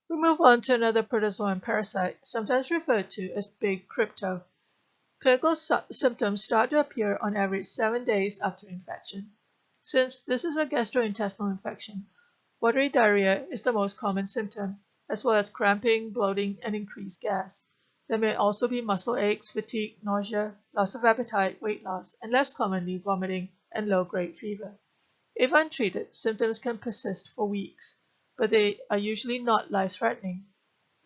We move on to another protozoan parasite, sometimes referred to as big crypto. Clinical symptoms start to appear on average 7 days after infection. Since this is a gastrointestinal infection, watery diarrhea is the most common symptom, as well as cramping, bloating, and increased gas. There may also be muscle aches, fatigue, nausea, loss of appetite, weight loss, and less commonly vomiting and low-grade fever. If untreated, symptoms can persist for weeks, but they are usually not life-threatening,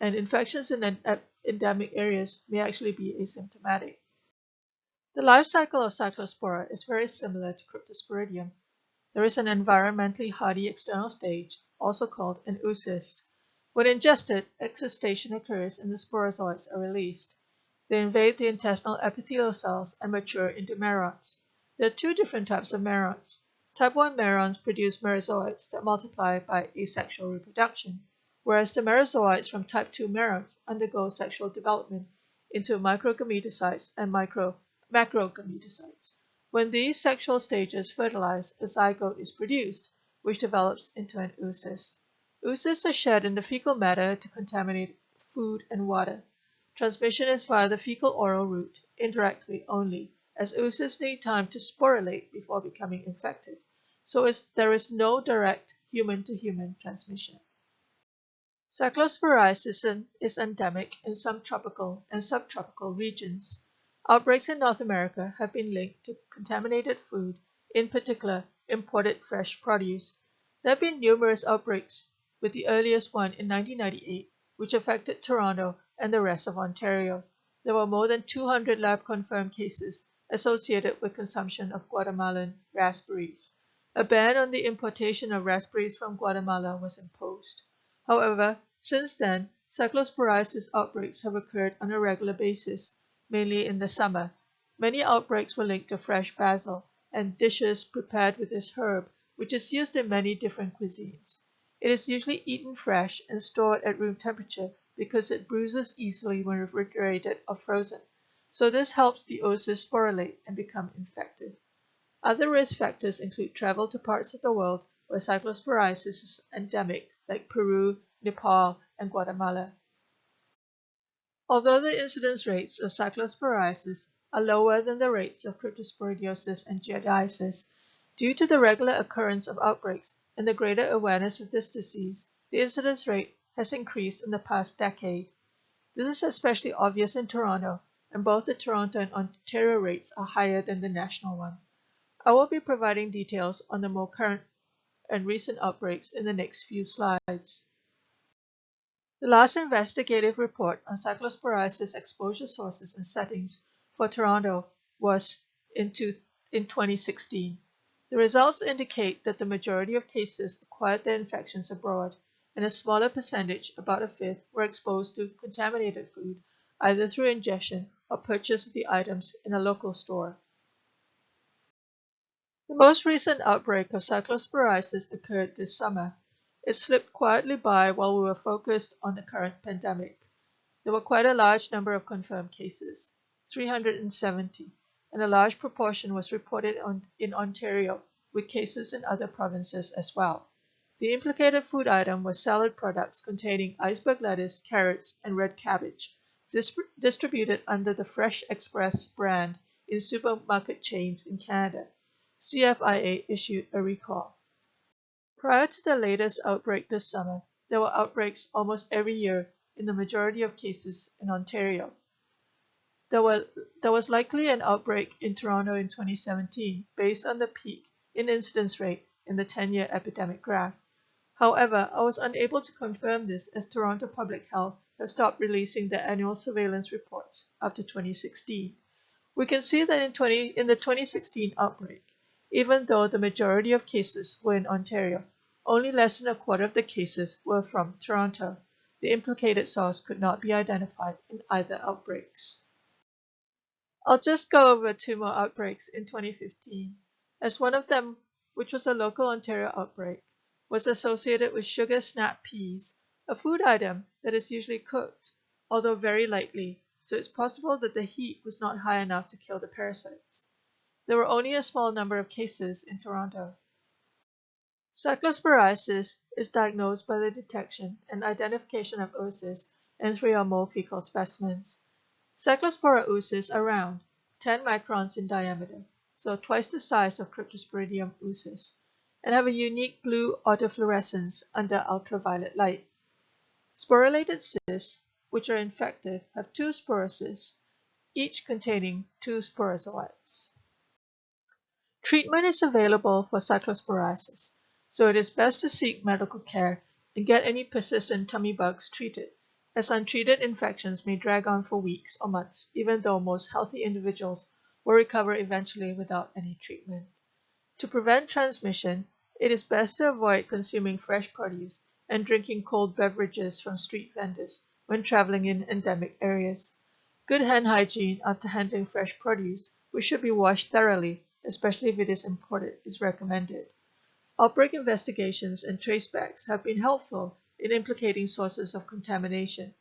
and infections in endemic areas may actually be asymptomatic. The life cycle of Cyclospora is very similar to Cryptosporidium. There is an environmentally hardy external stage, also called an oocyst. When ingested, exustation occurs and the sporozoites are released. They invade the intestinal epithelial cells and mature into merods. There are two different types of merods. Type 1 merons produce merozoites that multiply by asexual reproduction, whereas the merozoites from type 2 merods undergo sexual development into microgametocytes and macrogametocytes. When these sexual stages fertilize, a zygote is produced, which develops into an oocyst. Oocysts are shed in the fecal matter to contaminate food and water. Transmission is via the fecal-oral route, indirectly only, as oocysts need time to sporulate before becoming infected, so there is no direct human-to-human transmission. Cyclosporiasis is endemic in some tropical and subtropical regions. Outbreaks in North America have been linked to contaminated food, in particular imported fresh produce. There have been numerous outbreaks, with the earliest one in 1998, which affected Toronto and the rest of Ontario. There were more than 200 lab-confirmed cases associated with consumption of Guatemalan raspberries. A ban on the importation of raspberries from Guatemala was imposed. However, since then, cyclosporiasis outbreaks have occurred on a regular basis, mainly in the summer. Many outbreaks were linked to fresh basil and dishes prepared with this herb, which is used in many different cuisines. It is usually eaten fresh and stored at room temperature because it bruises easily when refrigerated or frozen, so this helps the oocyst sporulate and become infected. Other risk factors include travel to parts of the world where cyclosporiasis is endemic, like Peru, Nepal, and Guatemala. Although the incidence rates of cyclosporiasis are lower than the rates of cryptosporidiosis and giardiasis, due to the regular occurrence of outbreaks and the greater awareness of this disease, the incidence rate has increased in the past decade. This is especially obvious in Toronto, and both the Toronto and Ontario rates are higher than the national one. I will be providing details on the more current and recent outbreaks in the next few slides. The last investigative report on cyclosporiasis exposure sources and settings for Toronto was in 2016. The results indicate that the majority of cases acquired their infections abroad, and a smaller percentage, about a fifth, were exposed to contaminated food, either through ingestion or purchase of the items in a local store. The most recent outbreak of cyclosporiasis occurred this summer. It slipped quietly by while we were focused on the current pandemic. There were quite a large number of confirmed cases, 370, and a large proportion was reported in Ontario, with cases in other provinces as well. The implicated food item was salad products containing iceberg lettuce, carrots, and red cabbage, distributed under the Fresh Express brand in supermarket chains in Canada. CFIA issued a recall. Prior to the latest outbreak this summer, there were outbreaks almost every year in the majority of cases in Ontario. There was likely an outbreak in Toronto in 2017 based on the peak in incidence rate in the 10-year epidemic graph. However, I was unable to confirm this as Toronto Public Health has stopped releasing their annual surveillance reports after 2016. We can see that in the 2016 outbreak, even though the majority of cases were in Ontario, only less than a quarter of the cases were from Toronto. The implicated source could not be identified in either outbreaks. I'll just go over two more outbreaks in 2015, as one of them, which was a local Ontario outbreak, was associated with sugar snap peas, a food item that is usually cooked, although very lightly, so it's possible that the heat was not high enough to kill the parasites. There were only a small number of cases in Toronto. Cyclosporiasis is diagnosed by the detection and identification of oocysts in 3 or more fecal specimens. Cyclospora oocysts are round, 10 microns in diameter, so twice the size of Cryptosporidium oocysts, and have a unique blue autofluorescence under ultraviolet light. Sporulated cysts, which are infected, have 2 sporocysts, each containing 2 sporozoites. Treatment is available for cyclosporiasis, so it is best to seek medical care and get any persistent tummy bugs treated, as untreated infections may drag on for weeks or months, even though most healthy individuals will recover eventually without any treatment. To prevent transmission, it is best to avoid consuming fresh produce and drinking cold beverages from street vendors when traveling in endemic areas. Good hand hygiene after handling fresh produce, which should be washed thoroughly, especially if it is imported, is recommended. Outbreak investigations and tracebacks have been helpful in implicating sources of contamination,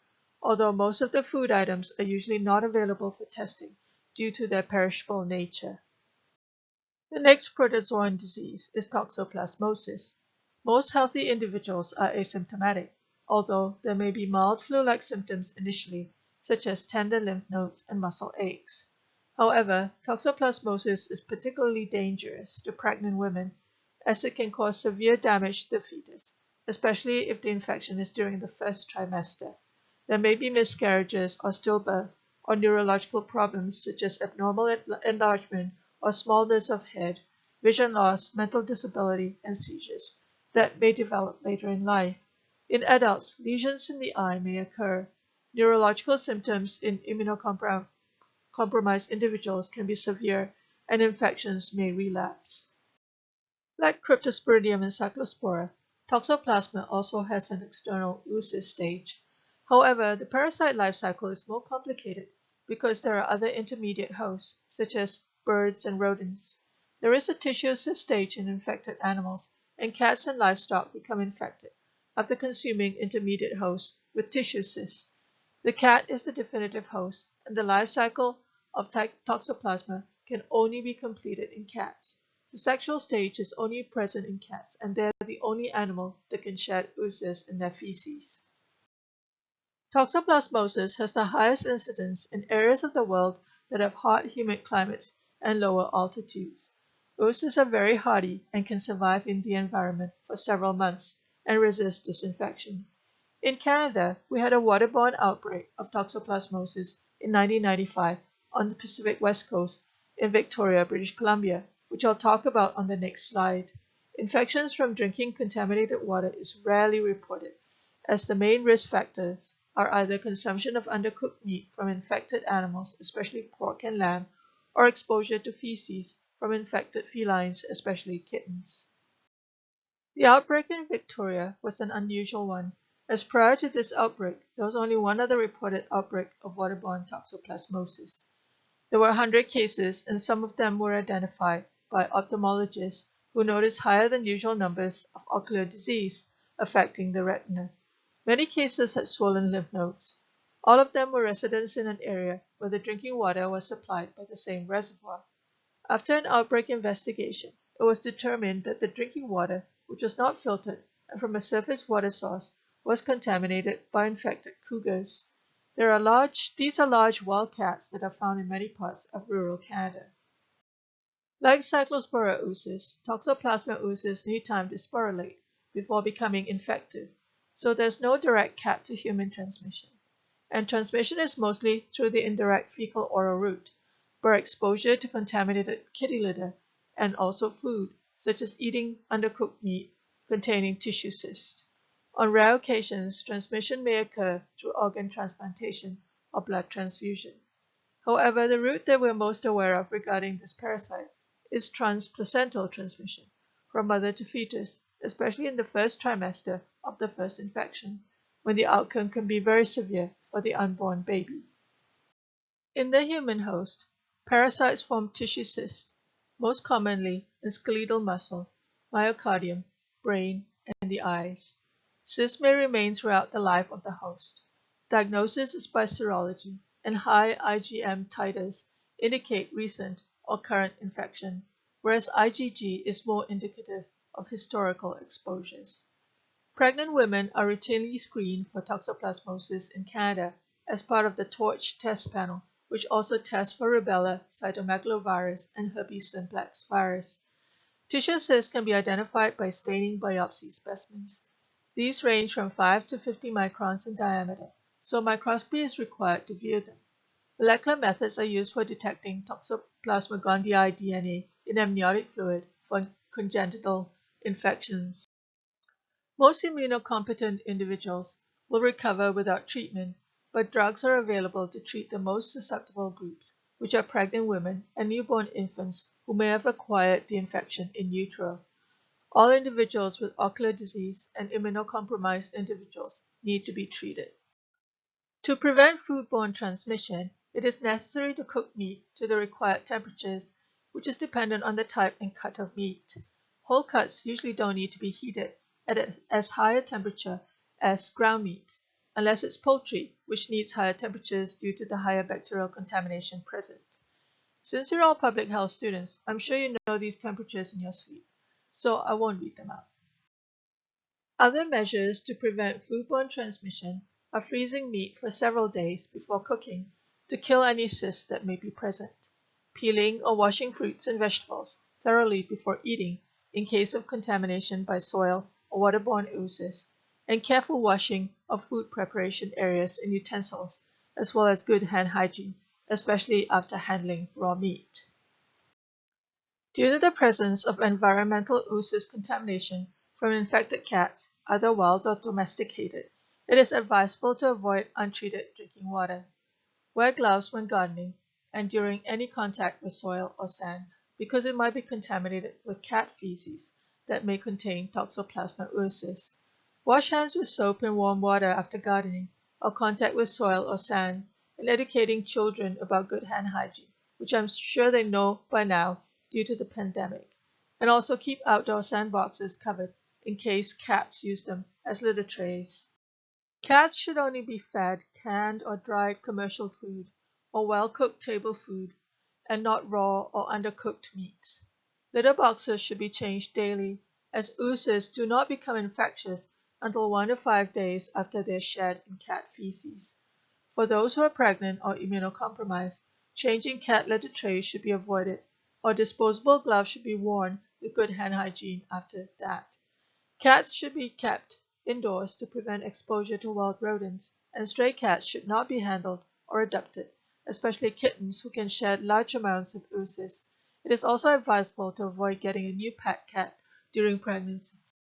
although most of the food items are usually not available for testing due to their perishable nature. The next protozoan disease is toxoplasmosis. Most healthy individuals are asymptomatic, although there may be mild flu-like symptoms initially, such as tender lymph nodes and muscle aches. However, toxoplasmosis is particularly dangerous to pregnant women, as it can cause severe damage to the fetus, especially if the infection is during the first trimester. There may be miscarriages or stillbirth, or neurological problems such as abnormal enlargement or smallness of head, vision loss, mental disability, and seizures that may develop later in life. In adults, lesions in the eye may occur. Neurological symptoms in immunocompromised individuals can be severe, and infections may relapse. Like Cryptosporidium and Cyclospora, Toxoplasma also has an external oocyst stage. However, the parasite life cycle is more complicated because there are other intermediate hosts, such as birds and rodents. There is a tissue cyst stage in infected animals, and cats and livestock become infected after consuming intermediate hosts with tissue cysts. The cat is the definitive host, and the life cycle of Toxoplasma can only be completed in cats. The sexual stage is only present in cats, and they are the only animal that can shed oocysts in their feces. Toxoplasmosis has the highest incidence in areas of the world that have hot, humid climates and lower altitudes. Oocysts are very hardy and can survive in the environment for several months and resist disinfection. In Canada, we had a waterborne outbreak of toxoplasmosis in 1995 on the Pacific West Coast in Victoria, British Columbia, which I'll talk about on the next slide. Infections from drinking contaminated water is rarely reported, as the main risk factors are either consumption of undercooked meat from infected animals, especially pork and lamb, or exposure to feces from infected felines, especially kittens. The outbreak in Victoria was an unusual one, as prior to this outbreak, there was only one other reported outbreak of waterborne toxoplasmosis. There were 100 cases, and some of them were identified by ophthalmologists who noticed higher than usual numbers of ocular disease affecting the retina. Many cases had swollen lymph nodes. All of them were residents in an area where the drinking water was supplied by the same reservoir. After an outbreak investigation, it was determined that the drinking water, which was not filtered and from a surface water source, was contaminated by infected cougars. These are large wild cats that are found in many parts of rural Canada. Like Cyclospora oocysts, Toxoplasma oocysts need time to sporulate before becoming infected, so there's no direct cat-to-human transmission. And transmission is mostly through the indirect fecal-oral route, by exposure to contaminated kitty litter and also food, such as eating undercooked meat containing tissue cyst. On rare occasions, transmission may occur through organ transplantation or blood transfusion. However, the route that we're most aware of regarding this parasite is transplacental transmission, from mother to fetus, especially in the first trimester of the first infection, when the outcome can be very severe for the unborn baby. In the human host, parasites form tissue cysts, most commonly in skeletal muscle, myocardium, brain, and the eyes. Cysts may remain throughout the life of the host. Diagnosis is by serology, and high IgM titers indicate recent or current infection, whereas IgG is more indicative of historical exposures. Pregnant women are routinely screened for toxoplasmosis in Canada as part of the TORCH test panel, which also tests for rubella, cytomegalovirus, and herpes simplex virus. Tissue cysts can be identified by staining biopsy specimens. These range from 5 to 50 microns in diameter, so microscopy is required to view them. Molecular methods are used for detecting Toxoplasma gondii DNA in amniotic fluid for congenital infections. Most immunocompetent individuals will recover without treatment, but drugs are available to treat the most susceptible groups, which are pregnant women and newborn infants who may have acquired the infection in utero. All individuals with ocular disease and immunocompromised individuals need to be treated. To prevent foodborne transmission, it is necessary to cook meat to the required temperatures, which is dependent on the type and cut of meat. Whole cuts usually don't need to be heated at as high a temperature as ground meats, unless it's poultry, which needs higher temperatures due to the higher bacterial contamination present. Since you're all public health students, I'm sure you know these temperatures in your sleep, so I won't read them out. Other measures to prevent foodborne transmission are freezing meat for several days before cooking to kill any cysts that may be present, peeling or washing fruits and vegetables thoroughly before eating in case of contamination by soil or waterborne oozes, and careful washing of food preparation areas and utensils, as well as good hand hygiene, especially after handling raw meat. Due to the presence of environmental oocyst contamination from infected cats, either wild or domesticated, it is advisable to avoid untreated drinking water. Wear gloves when gardening and during any contact with soil or sand, because it might be contaminated with cat feces that may contain Toxoplasma oocysts. Wash hands with soap and warm water after gardening or contact with soil or sand, and educating children about good hand hygiene, which I'm sure they know by now due to the pandemic. And also keep outdoor sandboxes covered in case cats use them as litter trays. Cats should only be fed canned or dried commercial food or well-cooked table food and not raw or undercooked meats. Litter boxes should be changed daily, as oocysts do not become infectious until 1 to 5 days after they're shed in cat feces. For those who are pregnant or immunocompromised, changing cat litter trays should be avoided, or disposable gloves should be worn with good hand hygiene after that. Cats should be kept indoors to prevent exposure to wild rodents, and stray cats should not be handled or adopted, especially kittens who can shed large amounts of oocysts. It is also advisable to avoid getting a new pet cat during pregnancy,